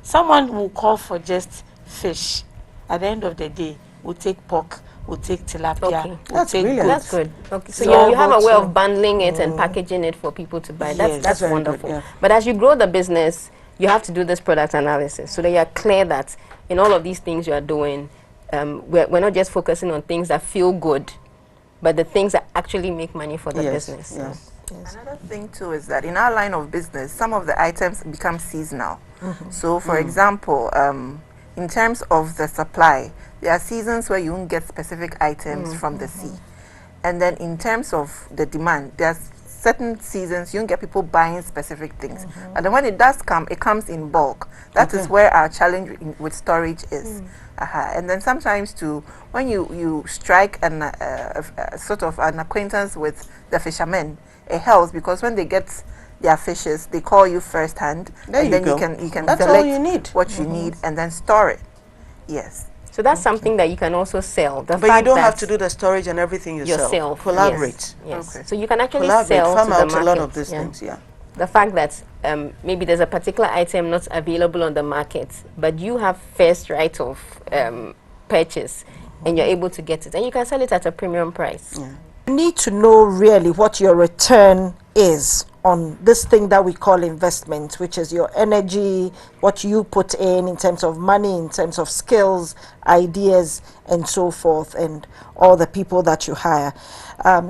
someone will call for just fish. At the end of the day, we'll take pork. We'll take tilapia. Okay. That's brilliant. That's good. Okay. So you have a way of bundling it and packaging it for people to buy. That's wonderful. Good, But as you grow the business, you have to do this product analysis so that you're clear that in all of these things you are doing, we're not just focusing on things that feel good, but the things that actually make money for the business. Yes. Another thing too is that in our line of business, some of the items become seasonal. So for example, in terms of the supply, there are seasons where you won't get specific items from the sea. And then in terms of the demand, there's certain seasons you won't get people buying specific things. And then when it does come, it comes in bulk. That is where our challenge with storage is. And then sometimes too, when you strike a sort of an acquaintance with the fishermen, it helps because when they get their fishes, they call you first hand, and then you can That's select all you need. what you need and then store it. Yes. So that's something that you can also sell. But you don't have to do the storage and everything yourself. Yourself. Collaborate. Yes. Okay. So you can actually Collaborate. sell Farm to out the a lot market. of these things. the fact that maybe there's a particular item not available on the market, but you have first right of purchase, and you're able to get it, and you can sell it at a premium price. Yeah. You need to know really what your return is on this thing that we call investment, which is your energy, what you put in terms of money, in terms of skills, ideas, and so forth, and all the people that you hire.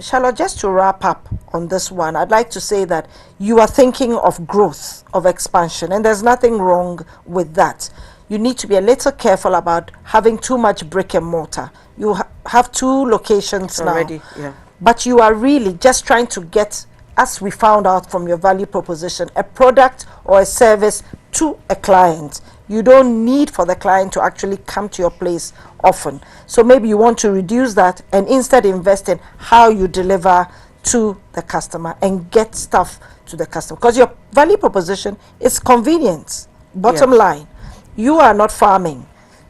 Charlotte, just to wrap up on this one, I'd like to say that you are thinking of growth, of expansion, and there's nothing wrong with that. You need to be a little careful about having too much brick and mortar. You have 2 locations Already, now, yeah. but you are really just trying to get, as we found out from your value proposition, a product or a service to a client. You don't need for the client to actually come to your place often. So maybe you want to reduce that and instead invest in how you deliver to the customer and get stuff to the customer. Because your value proposition is convenience, bottom line. You are not farming.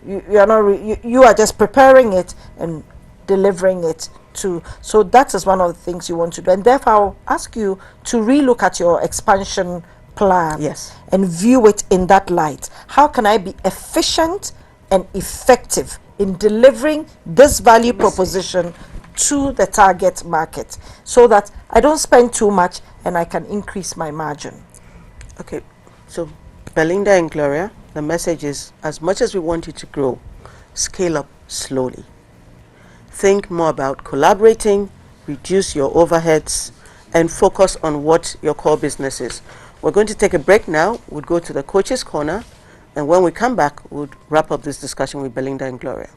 You are not. You are just preparing it and delivering it to. So that is one of the things you want to do. And therefore, I'll ask you to relook at your expansion plan. Yes. And view it in that light. How can I be efficient and effective in delivering this value proposition to the target market, so that I don't spend too much and I can increase my margin? Okay, so Belinda and Gloria, the message is, as much as we want you to grow, scale up slowly. Think more about collaborating, reduce your overheads, and focus on what your core business is. We're going to take a break now. We'll go to the Coach's Corner, and when we come back, we'll wrap up this discussion with Belinda and Gloria.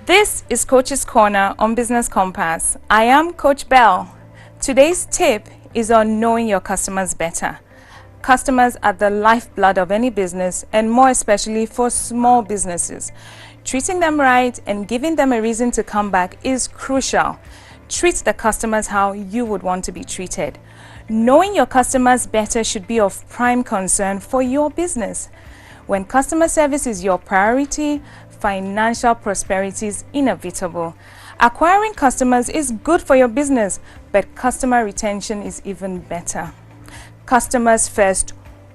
This is Coach's Corner on Business Compass. I am Coach Bell. Today's tip is on knowing your customers better. Customers are the lifeblood of any business, and more especially for small businesses. Treating them right and giving them a reason to come back is crucial. Treat the customers how you would want to be treated. Knowing your customers better should be of prime concern for your business. When customer service is your priority, financial prosperity is inevitable. Acquiring customers is good for your business, but customer retention is even better. Customers first,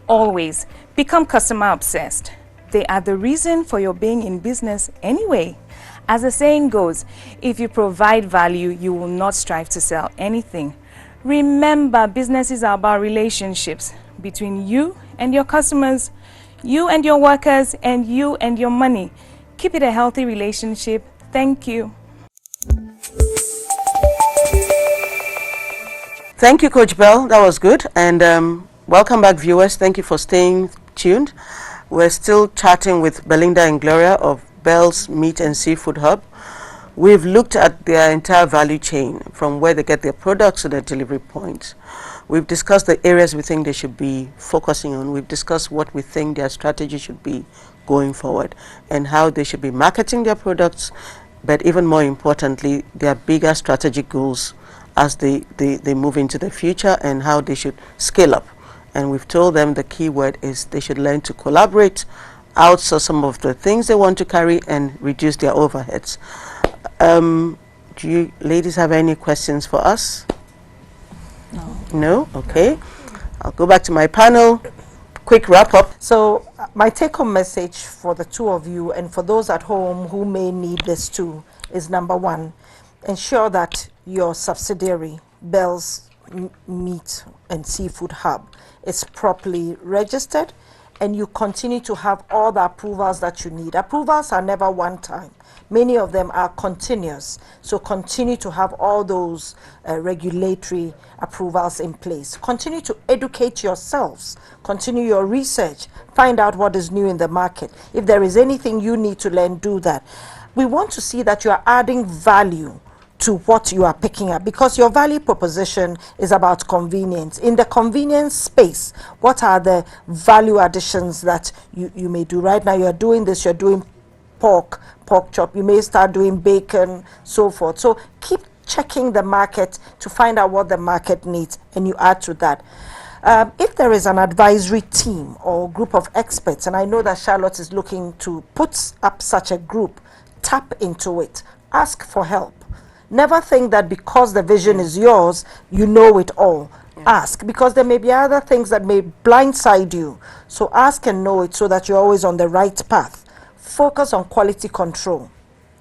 always. Become customer obsessed. They are the reason for your being in business anyway. As the saying goes, if you provide value, you will not strive to sell anything. Remember, businesses are about relationships between you and your customers, you and your workers, and you and your money. Keep it a healthy relationship. Thank you. Thank you, Coach Bell. That was good. And welcome back, viewers. Thank you for staying tuned. We're still chatting with Belinda and Gloria of Bels Meat and Seafood Hub. We've looked at their entire value chain, from where they get their products to their delivery points. We've discussed the areas we think they should be focusing on. We've discussed what we think their strategy should be going forward, and how they should be marketing their products, but even more importantly, their bigger strategic goals as they move into the future, and how they should scale up. And we've told them the key word is they should learn to collaborate, outsource some of the things they want to carry, and reduce their overheads. Do you ladies have any questions for us? No. No? Okay. I'll go back to my panel. Quick wrap up. So my take-home message for the two of you, and for those at home who may need this too, is number one, ensure that your subsidiary, Bels Meat and Seafood Hub, is properly registered, and you continue to have all the approvals that you need. Approvals are never one time. Many of them are continuous. So continue to have all those regulatory approvals in place. Continue to educate yourselves. Continue your research. Find out what is new in the market. If there is anything you need to learn, do that. We want to see that you are adding value to what you are picking up, because your value proposition is about convenience. In the convenience space, what are the value additions that you may do? Right now you're doing this, you're doing pork chop, you may start doing bacon, so forth. So keep checking the market to find out what the market needs, and you add to that. If there is an advisory team or group of experts, and I know that Charlotte is looking to put up such a group, tap into it, ask for help. Never think that because the vision is yours, you know it all. Ask, because there may be other things that may blindside you. So ask and know it so that you're always on the right path. Focus on quality control.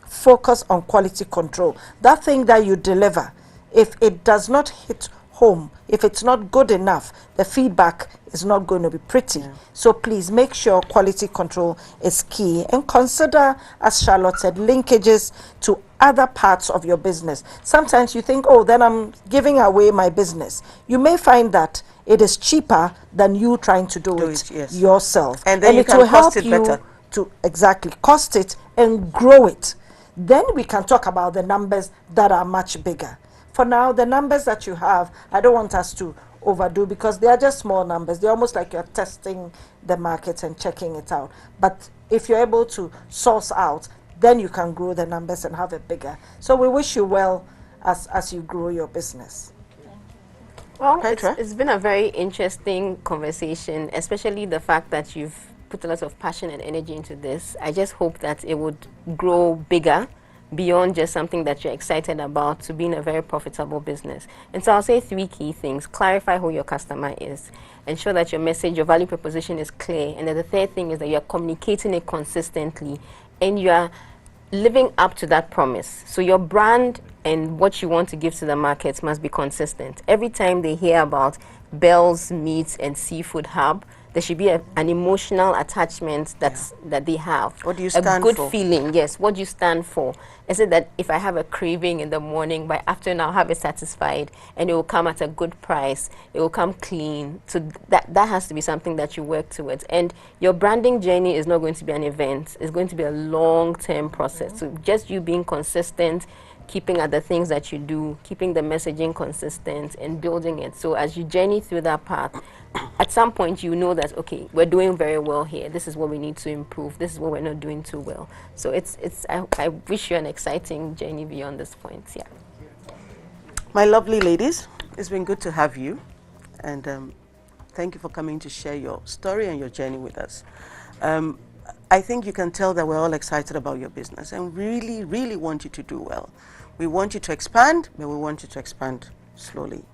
Focus on quality control. That thing that you deliver, if it does not hit home, if it's not good enough, the feedback is not going to be pretty. So please make sure quality control is key, and consider, as Charlotte said, linkages to other parts of your business. Sometimes you think, oh, then I'm giving away my business. You may find that it is cheaper than you trying to do it yourself. And then it can will cost help it you better. to cost it and grow it. Then we can talk about the numbers that are much bigger. For now, the numbers that you have, I don't want us to overdo, because they are just small numbers. They're almost like you're testing the market and checking it out. But if you're able to source out, then you can grow the numbers and have it bigger. So we wish you well as you grow your business. Well, it's been a very interesting conversation, especially the fact that you've put a lot of passion and energy into this. I just hope that it would grow bigger beyond just something that you're excited about to being a very profitable business. And so I'll say 3 key things. Clarify who your customer is. Ensure that your message, your value proposition is clear. And then the third thing is that you're communicating it consistently and you're living up to that promise. So your brand and what you want to give to the markets must be consistent. Every time they hear about Bels Meats and Seafood Hub, there should be an emotional attachment that they have. What do you stand for? A good feeling, yes. What do you stand for? Is it that if I have a craving in the morning, by afternoon I'll have it satisfied, and it will come at a good price, it will come clean. So that has to be something that you work towards. And your branding journey is not going to be an event. It's going to be a long-term process. So just you being consistent, keeping at the things that you do, keeping the messaging consistent and building it. So as you journey through that path, at some point you know that, okay, we're doing very well here. This is what we need to improve. This is what we're not doing too well. So I wish you an exciting journey beyond this point. Yeah. My lovely ladies, it's been good to have you. And thank you for coming to share your story and your journey with us. I think you can tell that we're all excited about your business and really, really want you to do well. We want you to expand, but we want you to expand slowly.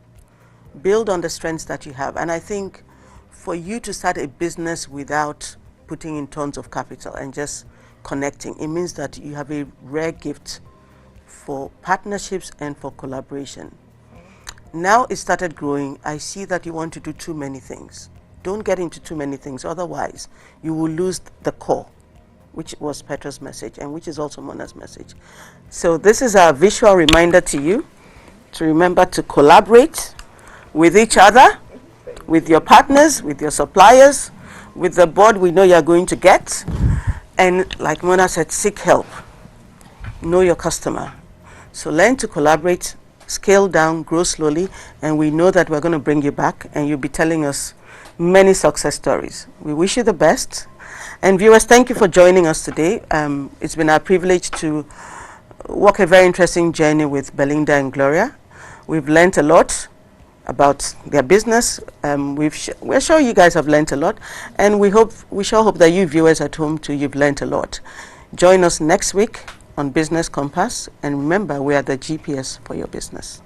Build on the strengths that you have. And I think for you to start a business without putting in tons of capital and just connecting, it means that you have a rare gift for partnerships and for collaboration. Now it started growing. I see that you want to do too many things. Don't get into too many things, otherwise you will lose the core, which was Petra's message and which is also Mona's message. So this is a visual reminder to you to remember to collaborate with each other, with your partners, with your suppliers, with the board we know you're going to get. And like Mona said, seek help. Know your customer. So learn to collaborate, scale down, grow slowly, and we know that we're going to bring you back and you'll be telling us many success stories. We wish you the best. And viewers, thank you for joining us today. It's been our privilege to walk a very interesting journey with Belinda and Gloria. We've learned a lot about their business. We're sure you guys have learned a lot, and we sure hope that you viewers at home too, you've learned a lot. Join us next week on Business Compass, and remember, we are the GPS for your business.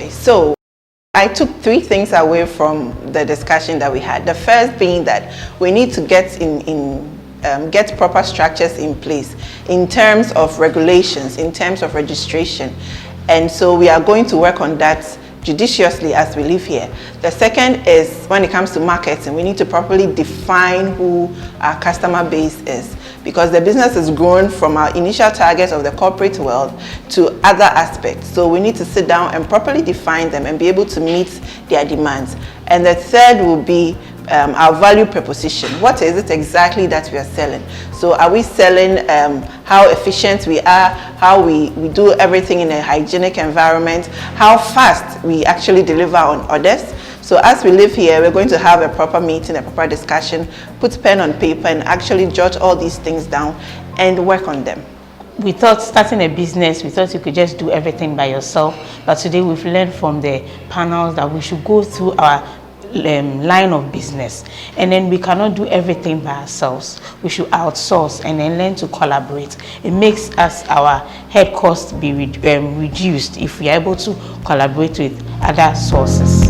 So I took 3 things away from the discussion that we had. The first being that we need to get proper structures in place in terms of regulations, in terms of registration. And so we are going to work on that judiciously as we live here. The second is when it comes to marketing, we need to properly define who our customer base is, because the business is grown from our initial targets of the corporate world to other aspects. So we need to sit down and properly define them and be able to meet their demands. And the third will be our value proposition. What is it exactly that we are selling? So are we selling how efficient we are, how we do everything in a hygienic environment, how fast we actually deliver on orders? So as we live here, we're going to have a proper meeting, a proper discussion, put pen on paper and actually jot all these things down and work on them. We thought starting a business, we thought you could just do everything by yourself. But today we've learned from the panels that we should go through our line of business, and then we cannot do everything by ourselves. We should outsource and then learn to collaborate. It makes us our head cost be reduced if we are able to collaborate with other sources.